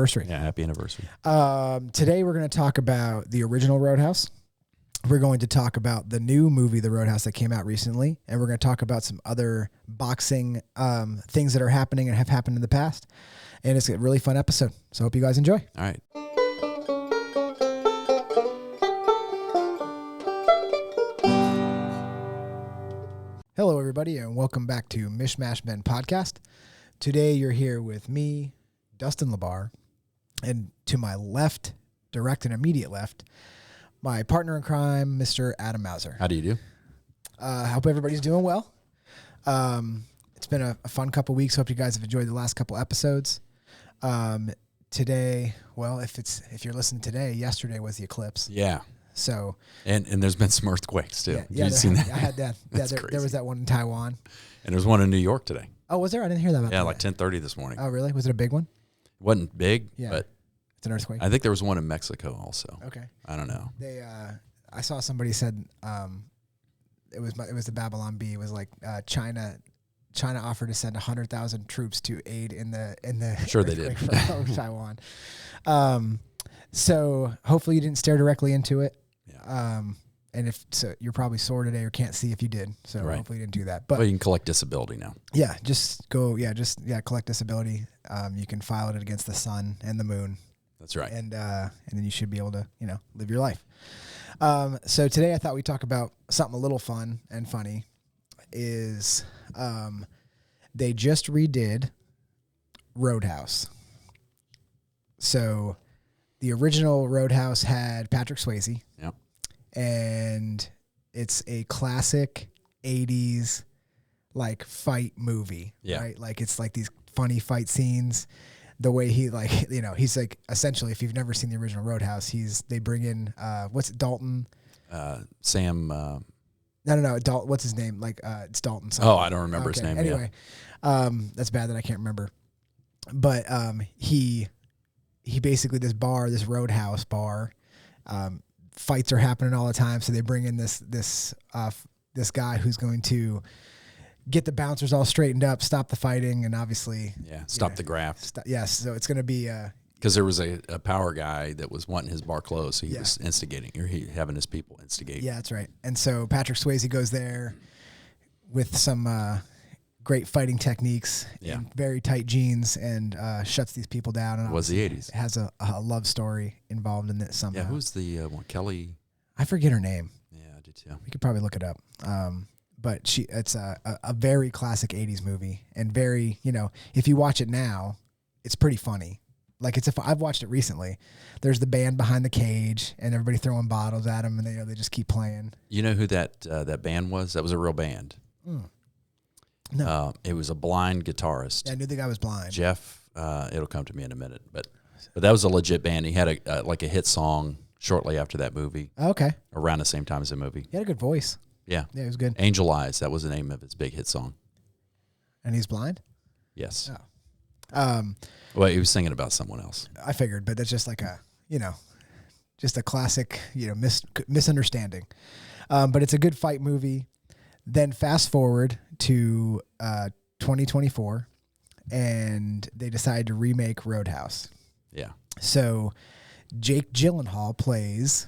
anniversary. Yeah, happy anniversary. Today we're going to talk about the original Roadhouse. We're going to talk about the new movie, The Roadhouse, that came out recently. And we're going to talk about some other boxing things that are happening and have happened in the past. And it's a really fun episode. So I hope you guys enjoy. All right. Hello, everybody, and welcome back to Mish Men Podcast. Today you're here with me, Dustin Labar, and to my left, direct and immediate left, my partner in crime, Mr. Adam Mauser. How do you do? I hope everybody's doing well. It's been a fun couple weeks. Hope you guys have enjoyed the last couple episodes. Today, well, if you're listening today, yesterday was the eclipse. Yeah. So and there's been some earthquakes too. Yeah, you seen that? I had that. There was that one in Taiwan. And there's one in New York today. Oh, was there? I didn't hear that about that. Yeah, like 10:30 this morning. Oh, really? Was it a big one? It wasn't big, but it's an earthquake. I think there was one in Mexico also. Okay. I don't know. I saw somebody said it was the Babylon Bee. It was like China offered to send 100,000 troops to aid in the sure they did from Taiwan. So hopefully you didn't stare directly into it. Yeah. And if so, you're probably sore today or can't see if you did. So hopefully you didn't do that. But well, you can collect disability now. Yeah, collect disability. You can file it against the sun and the moon. That's right. And then you should be able to live your life. So today I thought we'd talk about something a little fun and funny. Is they just redid Roadhouse. So the original Roadhouse had Patrick Swayze. Yep. And it's a classic 80s like fight movie. Yeah. Right? Like it's like these funny fight scenes. The way he he's like essentially, if you've never seen the original Roadhouse, they bring in Dalton? Sam. No. Dalton. What's his name? It's Dalton. Oh, I don't remember his name. Anyway, that's bad that I can't remember. But he basically this Roadhouse bar. Fights are happening all the time, so they bring in this guy who's going to get the bouncers all straightened up, stop the fighting, and obviously stop the graft. Yes, so it's going to be because there was a power guy that was wanting his bar closed, so he was instigating, or having his people instigate. Yeah, that's right. And so Patrick Swayze goes there with some great fighting techniques in very tight jeans and shuts these people down. And it was the 80s. It has a love story involved in it somehow. Yeah, who's the one? Kelly? I forget her name. Yeah, I did too. We could probably look it up. But it's a very classic 80s movie, and very, if you watch it now, it's pretty funny. Like I've watched it recently. There's the band behind the cage and everybody throwing bottles at them, and they just keep playing. You know who that band was? That was a real band. No. It was a blind guitarist. Yeah, I knew the guy was blind. Jeff, it'll come to me in a minute, but that was a legit band. He had a hit song shortly after that movie. Okay. Around the same time as the movie. He had a good voice. Yeah. Yeah, it was good. Angel Eyes, that was the name of his big hit song. And he's blind? Yes. Oh. Well, he was singing about someone else. I figured, but that's just like just a classic, misunderstanding. But it's a good fight movie. Then fast forward to 2024, and they decided to remake Roadhouse. Yeah. So Jake Gyllenhaal plays.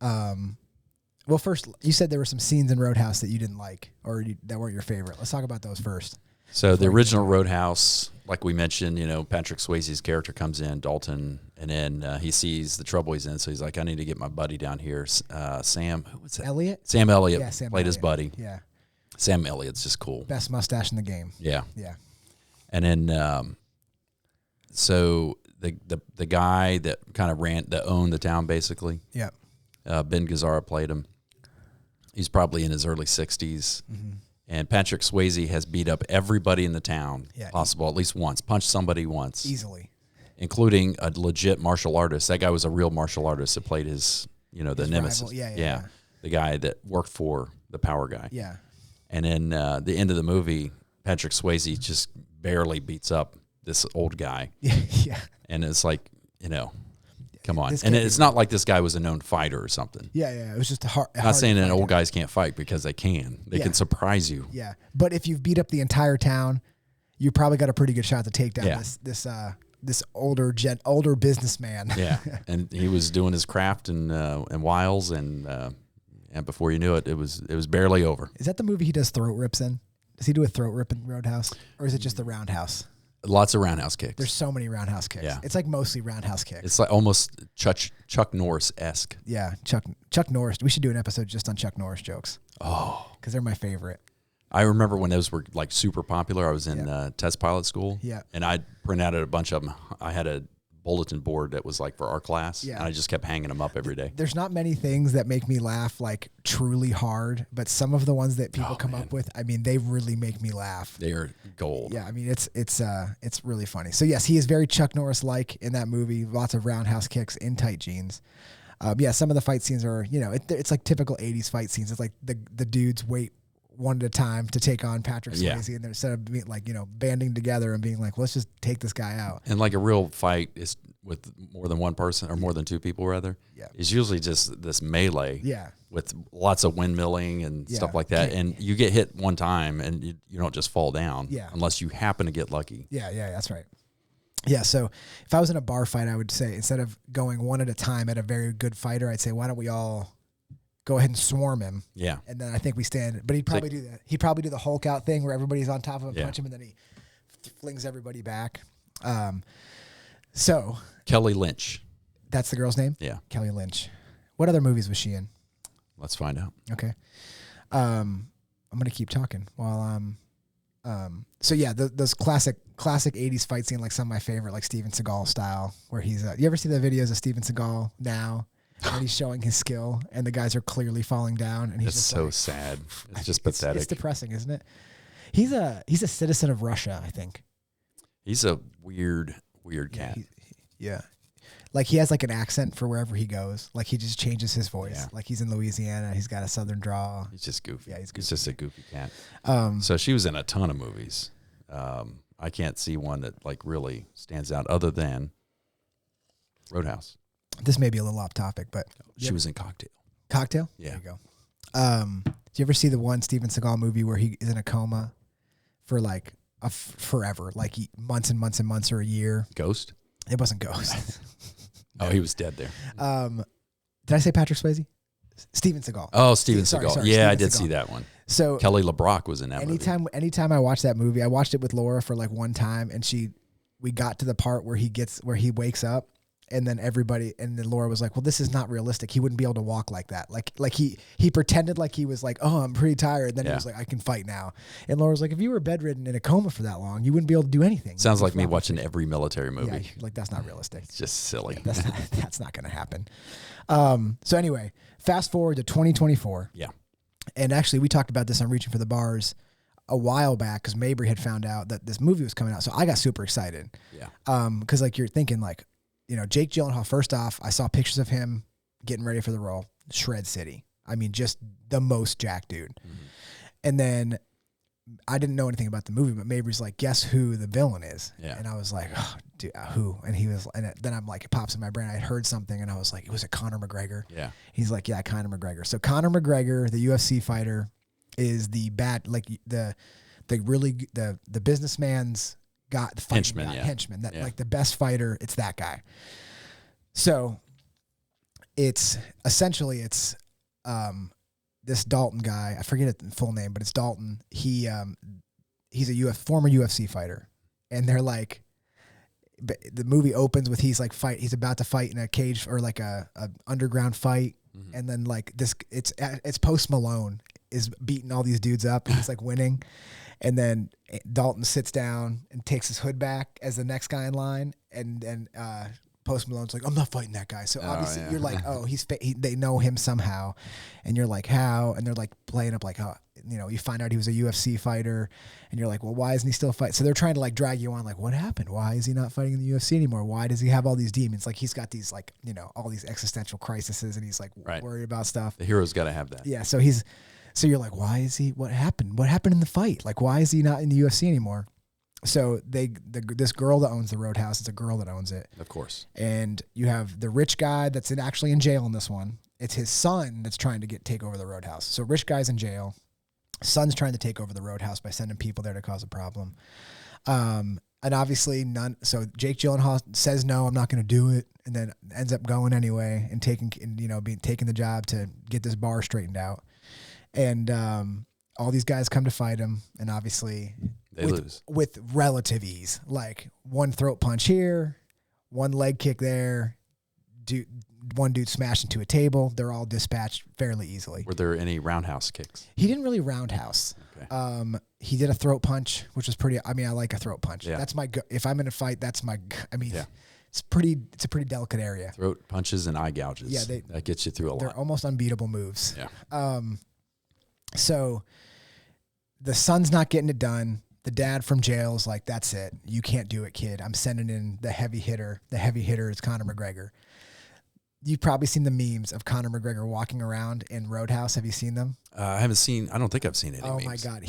Well, first, you said there were some scenes in Roadhouse that you didn't like or that weren't your favorite. Let's talk about those first. So the original Roadhouse, like we mentioned, Patrick Swayze's character comes in, Dalton, and then he sees the trouble he's in. So he's like, I need to get my buddy down here. Sam, who was that? Elliott? Sam Elliott Sam played Elliott. his buddy. Yeah. Sam Elliott's just cool. Best mustache in the game. Yeah. Yeah. And then, so the guy that kind of owned the town, basically. Yeah. Ben Gazzara played him. He's probably in his early 60s. Mm-hmm. And Patrick Swayze has beat up everybody in the town possible at least once, punched somebody once. Easily. Including a legit martial artist. That guy was a real martial artist that played his His nemesis. rival. Yeah. The guy that worked for the power guy. Yeah. And then the end of the movie, Patrick Swayze just barely beats up this old guy. Yeah. And it's like, come on. And it's not like this guy was a known fighter or something. Yeah. It was just a hard. I'm not saying that old guys can't fight, because they can. They can surprise you. Yeah. But if you've beat up the entire town, you probably got a pretty good shot to take down this this older businessman. Yeah, and he was doing his craft and wiles, and before you knew it, it was barely over. Is that the movie he does throat rips in? Does he do a throat rip in Roadhouse, or is it just the roundhouse? Lots of roundhouse kicks. There's so many roundhouse kicks. Yeah. It's like mostly roundhouse kicks. It's like almost Chuck Norris-esque. Yeah, Chuck Norris. We should do an episode just on Chuck Norris jokes. Oh, because they're my favorite. I remember when those were like super popular. I was in test pilot school. Yeah. And I printed out a bunch of them. I had a bulletin board that was like for our class. Yeah. And I just kept hanging them up every day. There's not many things that make me laugh like truly hard, but some of the ones that people come up with, I mean, they really make me laugh. They are gold. Yeah, I mean, it's really funny. So yes, he is very Chuck Norris-like in that movie. Lots of roundhouse kicks in tight jeans. Yeah, some of the fight scenes are, it's like typical 80s fight scenes. It's like the dudes wait one at a time to take on Patrick Swayze, and they're instead of being like, banding together and being like, let's just take this guy out. And like a real fight is with more than one person or more than two people rather. Yeah. It's usually just this melee. Yeah. With lots of windmilling and stuff like that. And you get hit one time and you don't just fall down unless you happen to get lucky. Yeah, that's right. Yeah, so if I was in a bar fight, I would say instead of going one at a time at a very good fighter, I'd say, why don't we all go ahead and swarm him? Yeah. And then I think we stand. But he'd probably do that. He'd probably do the Hulk out thing where everybody's on top of him, punch him, and then he flings everybody back. So Kelly Lynch. That's the girl's name? Yeah. Kelly Lynch. What other movies was she in? Let's find out. Okay. I'm going to keep talking while so yeah, those classic 80s fight scene, like some of my favorite, like Steven Seagal style, where he's you ever see the videos of Steven Seagal now when he's showing his skill and the guys are clearly falling down and he's just so like, sad. It's just pathetic. It's depressing, isn't it? He's a citizen of Russia, I think. He's a weird cat. Yeah. Like he has like an accent for wherever he goes. Like he just changes his voice. Yeah. Like he's in Louisiana. He's got a southern drawl. He's just goofy. Yeah, he's just a goofy cat. So she was in a ton of movies. I can't see one that like really stands out other than Roadhouse. This may be a little off topic, but she was in Cocktail. Cocktail? Yeah. There you go. Did you ever see the one Steven Seagal movie where he is in a coma for like forever, like months and months and months or a year? Ghost? It wasn't Ghost. Oh, he was dead there. Did I say Patrick Swayze? Steven Seagal. Oh, Steven Seagal. Sorry, yeah, Steven I did Seagal. see that one. So Kelly LeBrock was in that movie. Anytime I watch that movie, I watched it with Laura for like one time, and we got to the part where he wakes up, and then then Laura was like, "Well, this is not realistic. He wouldn't be able to walk like that. Like he pretended like he was like, oh, I'm pretty tired. Then he was like, I can fight now. And Laura was like, if you were bedridden in a coma for that long, you wouldn't be able to do anything. Sounds like me watching every military movie. Yeah, like that's not realistic. It's just silly. That's not going to happen. So anyway, fast forward to 2024. Yeah. And actually, we talked about this on Reaching for the Bars a while back because Mabry had found out that this movie was coming out. So I got super excited. Yeah. Because like you're thinking like, Jake Gyllenhaal, first off, I saw pictures of him getting ready for the role. Shred City. I mean, just the most jacked dude. Mm-hmm. And then I didn't know anything about the movie, but Mabry's like, guess who the villain is? Yeah. And I was like, oh, dude, who? And then I'm like, it pops in my brain. I had heard something and I was like, it was a Conor McGregor. Yeah. He's like, yeah, Conor McGregor. So Conor McGregor, the UFC fighter, is the businessman's henchman. That like the best fighter. It's that guy. So it's essentially this Dalton guy. I forget the full name, but it's Dalton. He's a former UFC fighter, and they're like, the movie opens with he's about to fight in a cage or like a underground fight, and then like it's Post Malone is beating all these dudes up, and he's like winning, and then Dalton sits down and takes his hood back as the next guy in line, and Post Malone's like, I'm not fighting that guy. So obviously you're like, oh, they know him somehow, and you're like, how? And they're like playing up like, how? You find out he was a UFC fighter, and you're like, well, why isn't he still fighting? So they're trying to like drag you on, like, what happened? Why is he not fighting in the UFC anymore? Why does he have all these demons? Like he's got these like all these existential crises, and he's like worried about stuff. The hero's got to have that. Yeah. So you're like, why is he? What happened? What happened in the fight? Like, why is he not in the UFC anymore? So this girl that owns the Roadhouse, it's a girl that owns it. Of course. And you have the rich guy that's actually in jail in this one. It's his son that's trying to take over the Roadhouse. So rich guy's in jail. Son's trying to take over the Roadhouse by sending people there to cause a problem. And obviously none. So Jake Gyllenhaal says no, I'm not going to do it, and then ends up going anyway and taking the job to get this bar straightened out. And all these guys come to fight him, and obviously they lose with relative ease. Like one throat punch here, one leg kick there, one dude smashed into a table. They're all dispatched fairly easily. Were there any roundhouse kicks? He didn't really roundhouse. Okay. He did a throat punch, which was pretty. I mean, I like a throat punch. Yeah. That's my. If I'm in a fight, that's my. I mean, yeah. It's a pretty delicate area. Throat punches and eye gouges. Yeah, that gets you through a lot. They're almost unbeatable moves. Yeah. So the son's not getting it done. The dad from jail's like, that's it. You can't do it, kid. I'm sending in the heavy hitter. The heavy hitter is Conor McGregor. You've probably seen the memes of Conor McGregor walking around in Roadhouse. Have you seen them? I don't think I've seen any memes. Oh my God.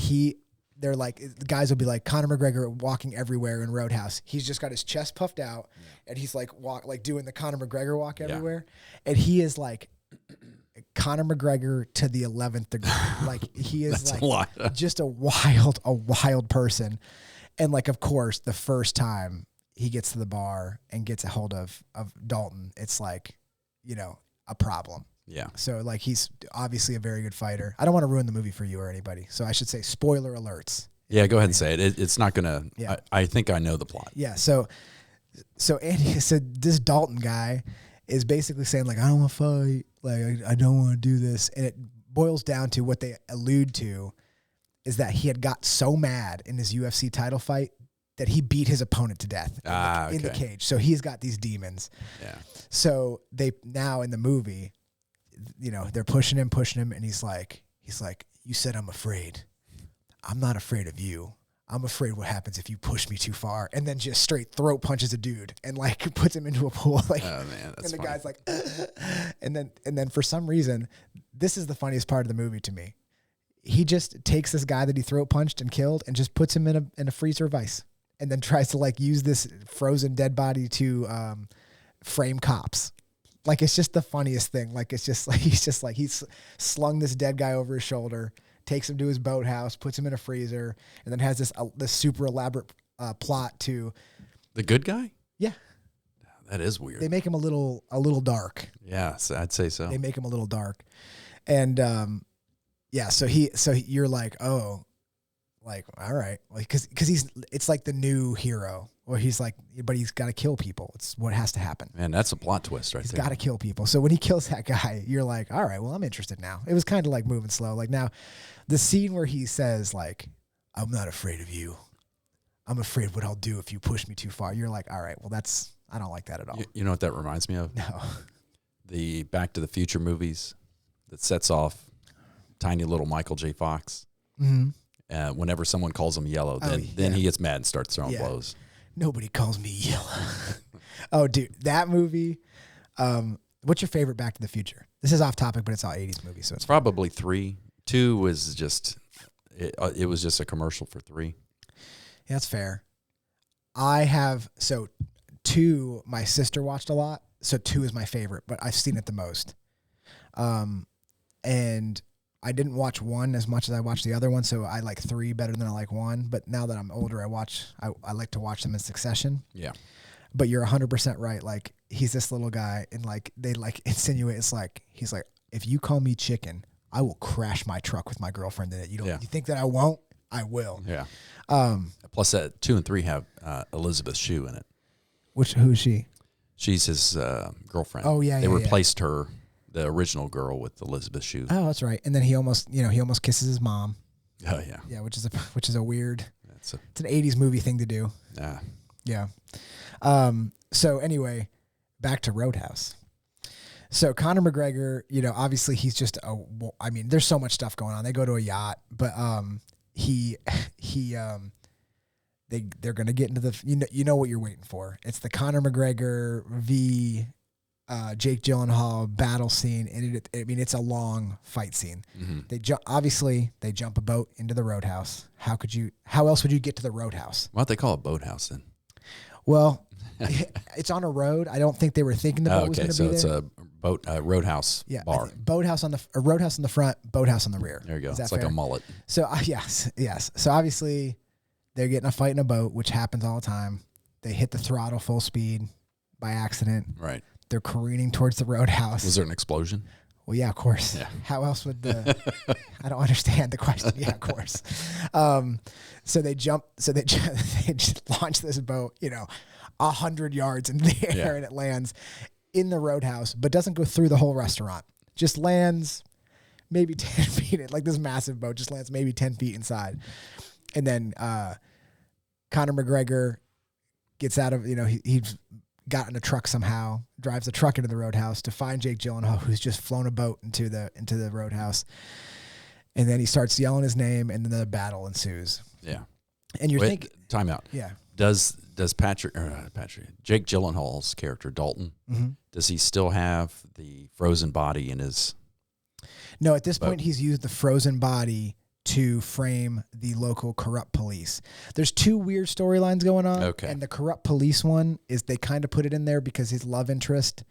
They're like, the guys will be like, Conor McGregor walking everywhere in Roadhouse. He's just got his chest puffed out and he's like doing the Conor McGregor walk everywhere. And he is like Conor McGregor to the 11th degree. Like he is like just a wild person. And like, of course, the first time he gets to the bar and gets a hold of Dalton, it's like, a problem. Yeah. So like he's obviously a very good fighter. I don't want to ruin the movie for you or anybody, so I should say spoiler alerts. Yeah, go ahead and say it. It's not gonna. Yeah. I think I know the plot. Yeah. So Andy said this Dalton guy is basically saying like, I don't want to fight. Like I don't want to do this, and it boils down to what they allude to is that he had got so mad in his UFC title fight that he beat his opponent to death in the cage. So he's got these demons. Yeah. So they now in the movie, they're pushing him, and he's like, you said I'm afraid. I'm not afraid of you. I'm afraid what happens if you push me too far, and then just straight throat punches a dude and like puts him into a pool. Like, oh man, that's and the funny. guy's like, and then for some reason, this is the funniest part of the movie to me. He just takes this guy that he throat punched and killed, and just puts him in a freezer of ice, and then tries to like use this frozen dead body to frame cops. Like, it's just the funniest thing. Like, it's just like, he's slung this dead guy over his shoulder, takes him to his boathouse, puts him in a freezer, and then has this super elaborate plot to the good guy. Yeah. That is weird. They make him a little dark. Yeah, I'd say so. They make him a little dark. And so you're like, oh, like, all right. Like, cause it's like the new hero. Or he's like, but he's got to kill people. It's what has to happen. Man, that's a plot twist right there. He's got to kill people. So when he kills that guy, you're like, all right, well, I'm interested now. It was kind of like moving slow. Like now, the scene where he says, like, I'm not afraid of you. I'm afraid what I'll do if you push me too far. You're like, all right, well, I don't like that at all. You know what that reminds me of? No. The Back to the Future movies that sets off tiny little Michael J. Fox. Mm-hmm. Whenever someone calls him yellow, then he gets mad and starts throwing blows. Nobody calls me yellow. Oh, dude, that movie. What's your favorite Back to the Future? This is off topic, but it's all 80s movies, so it's probably 3. 2 was just it was just a commercial for 3. Yeah, that's fair. I have 2. My sister watched a lot, so 2 is my favorite, but I've seen it the most. And I didn't watch 1 as much as I watched the other one, so I like 3 better than I like 1. But now that I'm older, I like to watch them in succession. Yeah. But you're 100% right. Like, he's this little guy, and like they like insinuate he's like, if you call me chicken, I will crash my truck with my girlfriend in it. You think that I won't? I will. Yeah. Plus, 2 and 3 have Elizabeth Shue in it. Who is she? She's his girlfriend. Oh yeah. They replaced her. The original girl with Elizabeth Shue. Oh, that's right. And then he almost kisses his mom. Oh yeah. Yeah, which is a weird. It's an 80s movie thing to do. Yeah. Yeah. So anyway, back to Roadhouse. So Conor McGregor, obviously he's just there's so much stuff going on. They go to a yacht, but they're going to get into the you know what you're waiting for. It's the Conor McGregor v Jake Gyllenhaal battle scene, and it's a long fight scene. Mm-hmm. They jump a boat into the Roadhouse. How else would you get to the Roadhouse? Why'd they call it Boathouse then? Well, it's on a road. I don't think they were thinking the boat was going to be there. So it's a roadhouse bar. Roadhouse on the front, boathouse on the rear. There you go. Is that it's like fair? a mullet. So yes. So obviously They're getting a fight in a boat, which happens all the time. They hit the throttle full speed by accident. Right. They're careening towards the roadhouse. Was there an explosion? Well, yeah, of course. Yeah. How else would the? I don't understand the question. Yeah, of course. So they jump. So they just launch this boat, 100 yards in the air, and it lands in the roadhouse, but doesn't go through the whole restaurant. Just lands maybe 10 feet. Like this massive boat just lands maybe 10 feet inside, and then Conor McGregor gets out of. He's got in a truck somehow, drives a truck into the roadhouse to find Jake Gyllenhaal, who's just flown a boat into the roadhouse. And then he starts yelling his name, and then the battle ensues. Yeah. And you're thinking, time out. Yeah. Does Jake Gyllenhaal's character Dalton, does he still have the frozen body in his? No, at this point he's used the frozen body to frame the local corrupt police. There's two weird storylines going on. Okay. And the corrupt police one is they kind of put it in there because his love interest,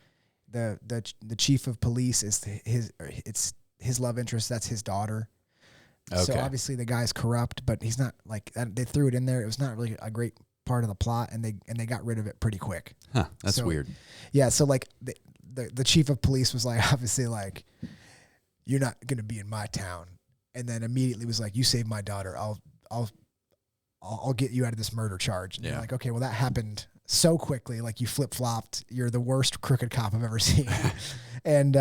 the chief of police is his love interest. That's his daughter. Okay. So obviously the guy's corrupt, but he's not like they threw it in there. It was not really a great part of the plot, and they got rid of it pretty quick. Huh, that's weird. Yeah. So like the chief of police was like, obviously like, you're not going to be in my town. And then immediately was like, you saved my daughter. I'll get you out of this murder charge. And you're like, okay, well that happened so quickly. Like you flip-flopped. You're the worst crooked cop I've ever seen. And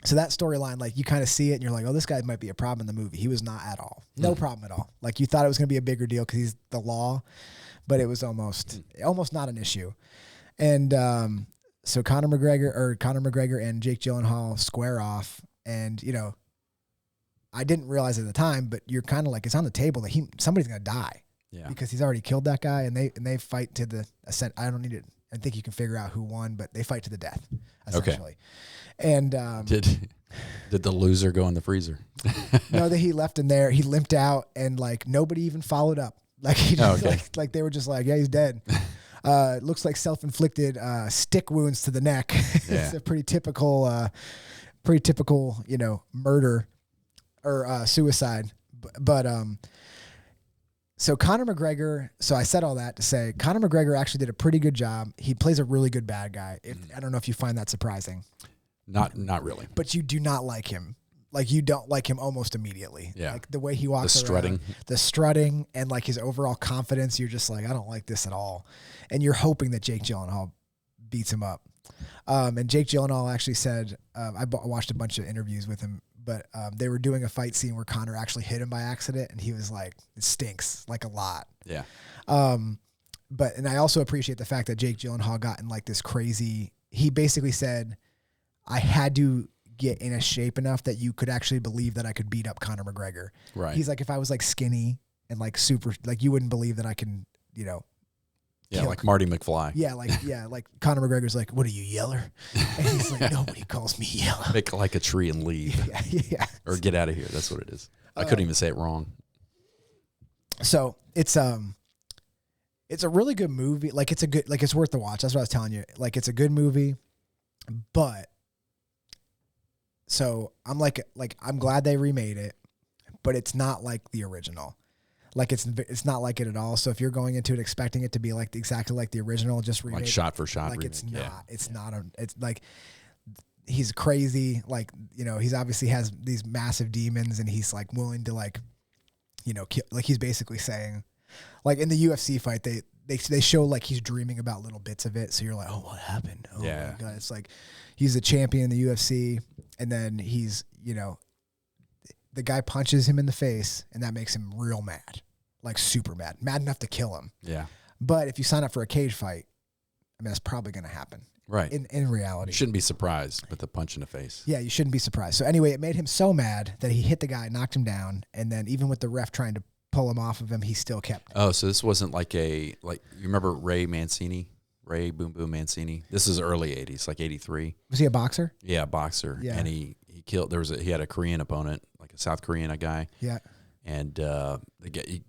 so that storyline, like you kind of see it and you're like, oh, this guy might be a problem in the movie. He was not at all. No problem at all. Like you thought it was going to be a bigger deal because he's the law, but it was almost not an issue. And so Conor McGregor and Jake Gyllenhaal square off, and I didn't realize at the time, but you're kind of like, it's on the table that somebody's going to die because he's already killed that guy, and they fight to the ascent. I don't need it. I think you can figure out who won, but they fight to the death essentially. Okay. And did the loser go in the freezer? No, that he left him there. He limped out, and like nobody even followed up. Like he just, like they were just like, yeah, he's dead. It looks like self-inflicted stick wounds to the neck. It's a pretty typical, murder or suicide. But so Conor McGregor, so I said all that to say Conor McGregor actually did a pretty good job. He plays a really good bad guy. I don't know if you find that surprising. Not really. But you do not like him. Like you don't like him almost immediately. Yeah. Like the way he walks around, the strutting and like his overall confidence, you're just like, I don't like this at all. And you're hoping that Jake Gyllenhaal beats him up. And Jake Gyllenhaal actually said, I watched a bunch of interviews with him, but they were doing a fight scene where Conor actually hit him by accident, and he was like, it stinks, like a lot. Yeah. And I also appreciate the fact that Jake Gyllenhaal got in like this crazy, he basically said, I had to get in a shape enough that you could actually believe that I could beat up Conor McGregor. Right. He's like, if I was like skinny and like super, like you wouldn't believe that I can, yeah, like Marty McFly. Yeah, like Conor McGregor's like, what are you, Yeller? And he's like, nobody calls me Yeller. Make like a tree and leave. Yeah. Or get out of here. That's what it is. I couldn't even say it wrong. So it's a really good movie. Like it's worth the watch. That's what I was telling you. Like it's a good movie, but so I'm like I'm glad they remade it, but it's not like the original. Like it's not like it at all. So if you're going into it expecting it to be like exactly like the original, just remake, like shot for shot. Like remake. it's not. It's not. It's like he's crazy. Like he's obviously has these massive demons, and he's like willing to like kill, like he's basically saying, like in the UFC fight they show like he's dreaming about little bits of it. So you're like, oh, what happened? Oh my God. It's like he's a champion in the UFC, and then he's the guy punches him in the face, and that makes him real mad, like super mad enough to kill him. Yeah. But if you sign up for a cage fight, I mean, that's probably going to happen. Right. In reality. You shouldn't be surprised with the punch in the face. Yeah, you shouldn't be surprised. So anyway, it made him so mad that he hit the guy, knocked him down, and then even with the ref trying to pull him off of him, he still kept. Oh, so this wasn't like you remember Ray Boom Boom Mancini? This is early 80s, like 83. Was he a boxer? Yeah, boxer. Yeah. And he killed, he had a Korean opponent, like a South Korean guy. Yeah. And he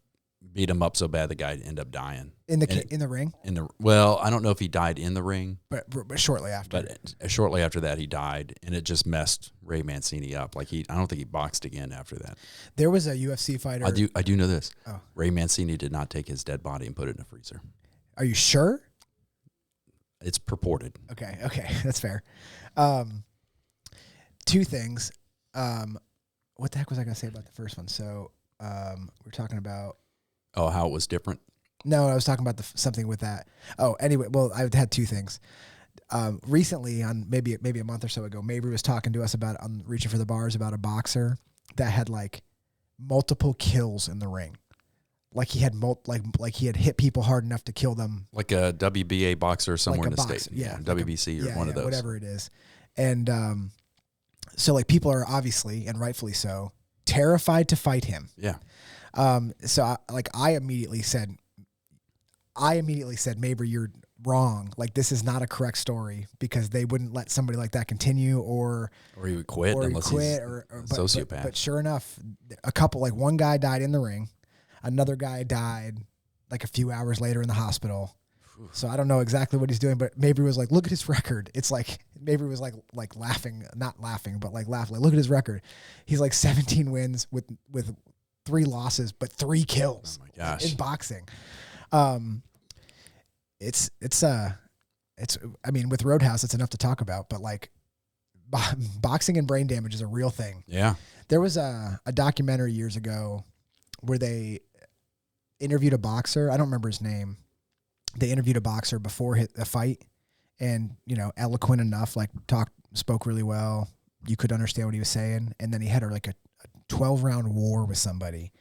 beat him up so bad the guy ended up dying in the ring. Well, I don't know if he died in the ring, but shortly after. But shortly after that, he died, and it just messed Ray Mancini up. Like I don't think he boxed again after that. There was a UFC fighter. I do know this. Oh. Ray Mancini did not take his dead body and put it in a freezer. Are you sure? It's purported. Okay, that's fair. Two things. What the heck was I going to say about the first one? So we're talking about. Oh, how it was different? No, I was talking about something with that. Oh, anyway, well, I had two things. Recently, on maybe a month or so ago, Mabry was talking to us about on Reaching for the Bars about a boxer that had like multiple kills in the ring. Like he had like he had hit people hard enough to kill them. Like a WBA boxer somewhere like in the boxer, state. Yeah. WBC or one of those. Whatever it is. And so like people are obviously, and rightfully so, terrified to fight him. Yeah. So I immediately said, Mabry, you're wrong. Like this is not a correct story because they wouldn't let somebody like that continue or he would quit unless he's or a sociopath. But sure enough, one guy died in the ring. Another guy died like a few hours later in the hospital. So I don't know exactly what he's doing, but Mabry was like, look at his record. It's like, Mabry was like laughing, not laughing, but like laughing. Like, look at his record. He's like 17 wins with 3 losses, but 3 kills. Oh my gosh. In boxing. It's I mean, with Roadhouse, it's enough to talk about, but like boxing and brain damage is a real thing. Yeah. There was a documentary years ago where they interviewed a boxer. I don't remember his name. They interviewed a boxer before a fight and, eloquent enough, like spoke really well. You could understand what he was saying. And then he had like a 12-round war with somebody.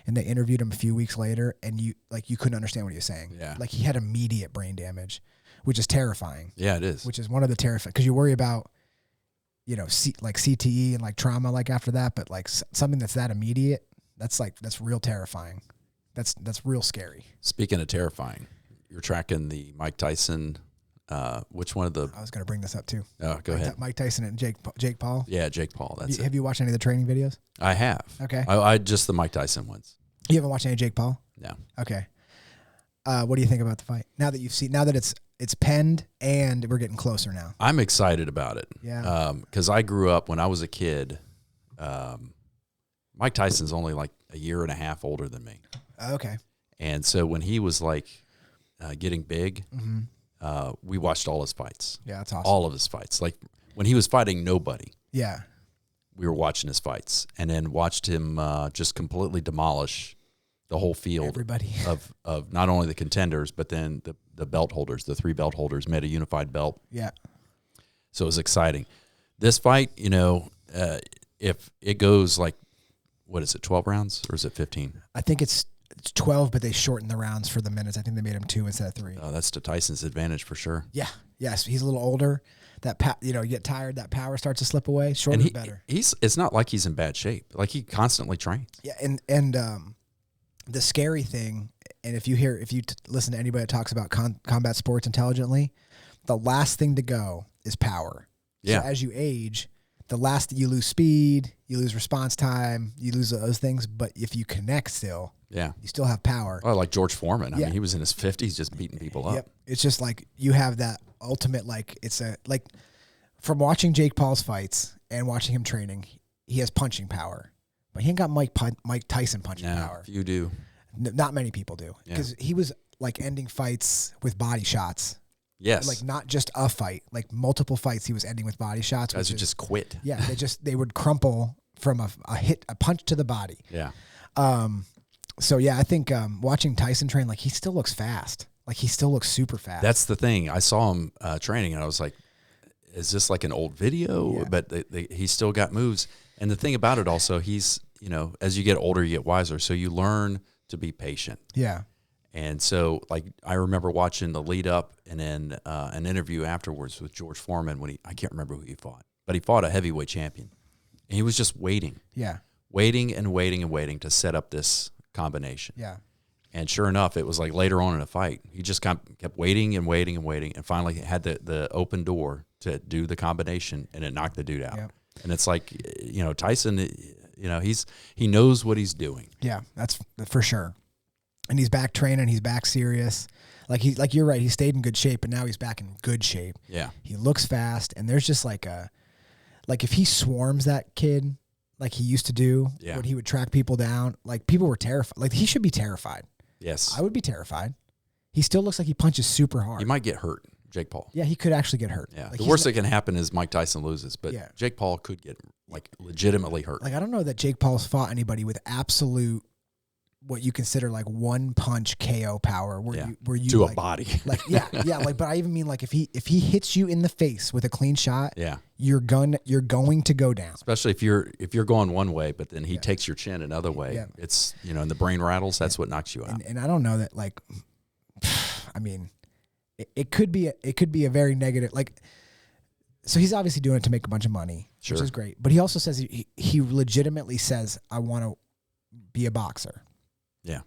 And they interviewed him a few weeks later and you couldn't understand what he was saying. Yeah. Like he had immediate brain damage, which is terrifying. Yeah, it is. Which is one of the terrifying, because you worry about, like CTE and like trauma like after that, but like something that's that immediate, that's real terrifying. That's real scary. Speaking of terrifying, you're tracking the Mike Tyson. Which one of the? I was going to bring this up too. Oh, go ahead. Mike Tyson and Jake Paul. Yeah, Jake Paul. That's it. Have you watched any of the training videos? I have. Okay. I just the Mike Tyson ones. You haven't watched any Jake Paul? No. Okay. What do you think about the fight now that it's penned and we're getting closer now? I'm excited about it. Yeah. Because I grew up when I was a kid. Mike Tyson's only like a year and a half older than me. Okay. And so when he was like getting big, we watched all his fights. Yeah, that's awesome. All of his fights. Like when he was fighting nobody. Yeah. We were watching his fights and then watched him just completely demolish the whole field. Everybody. of not only the contenders, but then the belt holders, the 3 belt holders made a unified belt. Yeah. So it was exciting. This fight, if it goes like, what is it, 12 rounds or is it 15? I think it's 12, but they shortened the rounds for the minutes. I think they made him 2 instead of 3. Oh, that's to Tyson's advantage for sure. Yeah. Yes. He's a little older. You get tired. That power starts to slip away. Shorter is better. It's not like he's in bad shape. Like he constantly trains. Yeah. And the scary thing, and if you listen to anybody that talks about combat sports intelligently, the last thing to go is power. Yeah. So as you age, you lose speed, you lose response time, you lose those things. But if you connect still, yeah, you still have power. Oh, like George Foreman. I mean, he was in his 50s just beating people up. Yep. It's just like you have that ultimate, from watching Jake Paul's fights and watching him training, he has punching power. But he ain't got Mike Tyson punching power. You do. Not many people do. Because he was like ending fights with body shots. Yes. Like not just a fight, like multiple fights he was ending with body shots. Guys would just quit. Yeah, they would crumple from a punch to the body. Yeah. So yeah, I think watching Tyson train, like he still looks fast. Like he still looks super fast. That's the thing. I saw him training and I was like, is this like an old video? Yeah. But he's still got moves. And the thing about it also, he's, as you get older, you get wiser. So you learn to be patient. Yeah. And so, like, I remember watching the lead up and then an interview afterwards with George Foreman when I can't remember who he fought, but he fought a heavyweight champion. And he was just waiting. Yeah. Waiting and waiting and waiting to set up this combination. Yeah. And sure enough, it was like later on in a fight, he just kept waiting and waiting and waiting and finally had the open door to do the combination and it knocked the dude out. Yep. And it's like, Tyson, he knows what he's doing. Yeah, that's for sure. and he's back training. He's back serious. Like you're right. He stayed in good shape, but now he's back in good shape. Yeah. He looks fast, and there's just like if he swarms that kid like he used to do, when he would track people down, like people were terrified. Like he should be terrified. Yes. I would be terrified. He still looks like he punches super hard. He might get hurt, Jake Paul. Yeah, he could actually get hurt. Yeah. Like The worst that can happen is Mike Tyson loses, but Jake Paul could get like legitimately hurt. Like I don't know that Jake Paul's fought anybody with absolute what you consider like one punch KO power where you to like, a body. Like like but I even mean like if he hits you in the face with a clean shot, you're going to go down. Especially if you're going one way, but then he takes your chin another way. Yeah. It's and the brain rattles, that's what knocks you out. And I don't know that like I mean it could be a very negative like so he's obviously doing it to make a bunch of money, which is great. But he also says he legitimately says I want to be a boxer. Yeah.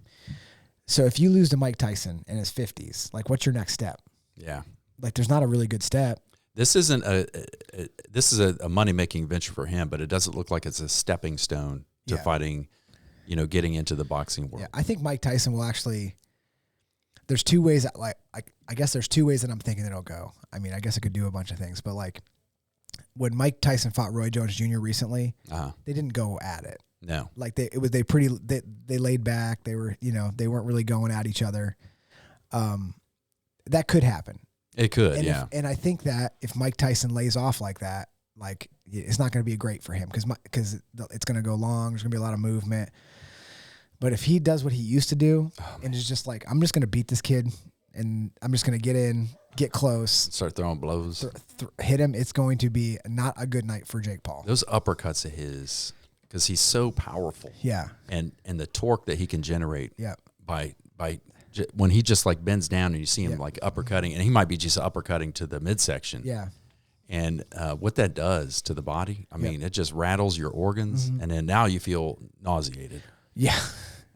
So if you lose to Mike Tyson in his 50s, like what's your next step? Yeah. Like there's not a really good step. This isn't this is a money-making venture for him, but it doesn't look like it's a stepping stone to fighting, getting into the boxing world. Yeah, I think Mike Tyson will actually there's two ways that I guess there's two ways that I'm thinking it'll go. I mean, I guess it could do a bunch of things, but like when Mike Tyson fought Roy Jones Jr. recently, they didn't go at it. No, like they laid back. They were, they weren't really going at each other. That could happen. It could, and yeah. And I think that if Mike Tyson lays off like that, like it's not going to be great for him because it's going to go long. There's going to be a lot of movement. But if he does what he used to do and is just like, I'm just going to beat this kid and I'm just going to get in, get close, start throwing blows, hit him, it's going to be not a good night for Jake Paul. Those uppercuts of his. Because he's so powerful, and the torque that he can generate, by when he just like bends down and you see him like uppercutting, and he might be just uppercutting to the midsection, and what that does to the body, I mean, it just rattles your organs, and then now you feel nauseated,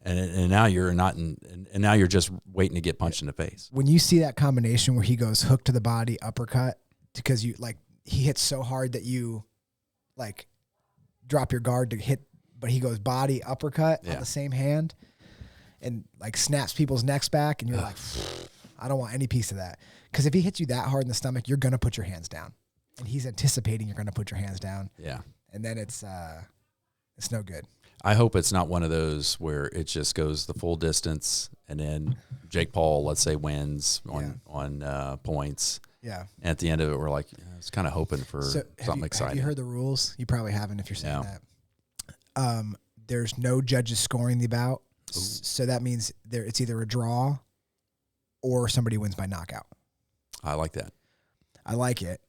and now you're not and now you're just waiting to get punched in the face. When you see that combination where he goes hook to the body, uppercut, because he hits so hard that you like. Drop your guard to hit, but he goes body uppercut on the same hand and like snaps people's necks back. And you're like, I don't want any piece of that. Because if he hits you that hard in the stomach, you're going to put your hands down. And he's anticipating you're going to put your hands down. Yeah. And then it's no good. I hope it's not one of those where it just goes the full distance and then Jake Paul, let's say, wins on points. Yeah. And at the end of it, we're like, I was kind of hoping for something exciting. Have you heard the rules? You probably haven't if you're saying that. There's no judges scoring the bout. So that means it's either a draw or somebody wins by knockout. I like that. I like it.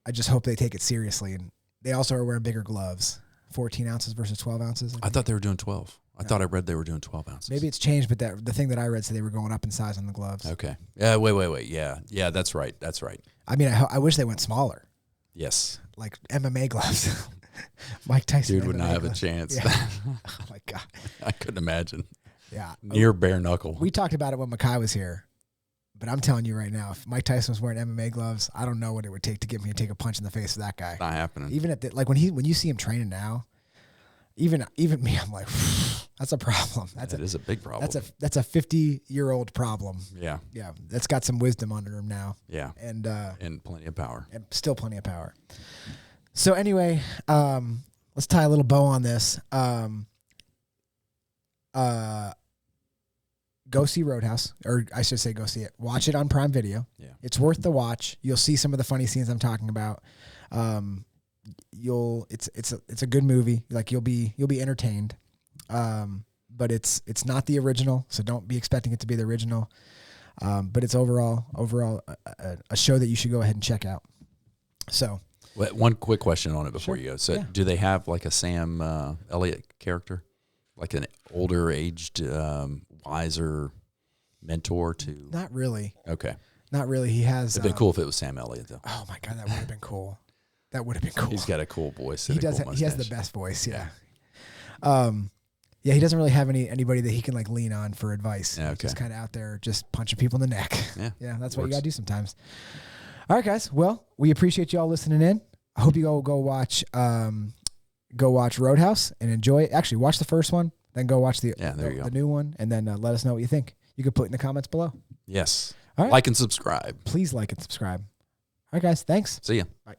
I just hope they take it seriously. And they also are wearing bigger gloves, 14 ounces versus 12 ounces. I thought they were doing 12. I thought I read they were doing 12 ounces. Maybe it's changed, but the thing that I read said they were going up in size on the gloves. Okay. Yeah. Wait. Yeah. That's right. I mean, I wish they went smaller. Yes. Like MMA gloves. Mike Tyson. Dude would not have a chance. Yeah. Oh my God. I couldn't imagine. Yeah. Near bare knuckle. We talked about it when Makai was here, but I'm telling you right now, if Mike Tyson was wearing MMA gloves, I don't know what it would take to get me to take a punch in the face of that guy. It's not happening. Even at when you see him training now, even me, I'm like, that's a problem. That is a big problem. That's a 50-year-old problem. Yeah. Yeah. That's got some wisdom under him now. Yeah. And plenty of power. And still plenty of power. So anyway, let's tie a little bow on this. Go see Roadhouse, or I should say go see it. Watch it on Prime Video. Yeah. It's worth the watch. You'll see some of the funny scenes I'm talking about. It's a good movie. Like you'll be entertained. But it's not the original, so don't be expecting it to be the original. But it's overall a show that you should go ahead and check out. So one quick question on it before you go. So do they have like a Sam Elliott character, like an older aged, wiser mentor to? Not really. Okay. Not really. He has. It'd been cool if it was Sam Elliott though. Oh my God, that would have been cool. That would have been cool. He's got a cool voice. He does. He has the best voice. Yeah. Yeah, he doesn't really have anybody that he can like lean on for advice. Yeah, He's just kind of out there just punching people in the neck. Yeah, that's what you gotta do sometimes. All right, guys. Well, we appreciate you all listening in. I hope you go watch Roadhouse and enjoy it. Actually, watch the first one, then go watch the new one, and then let us know what you think. you can put in the comments below. Yes. All right. Like and subscribe. Please like and subscribe. All right, guys. Thanks. See ya. Bye.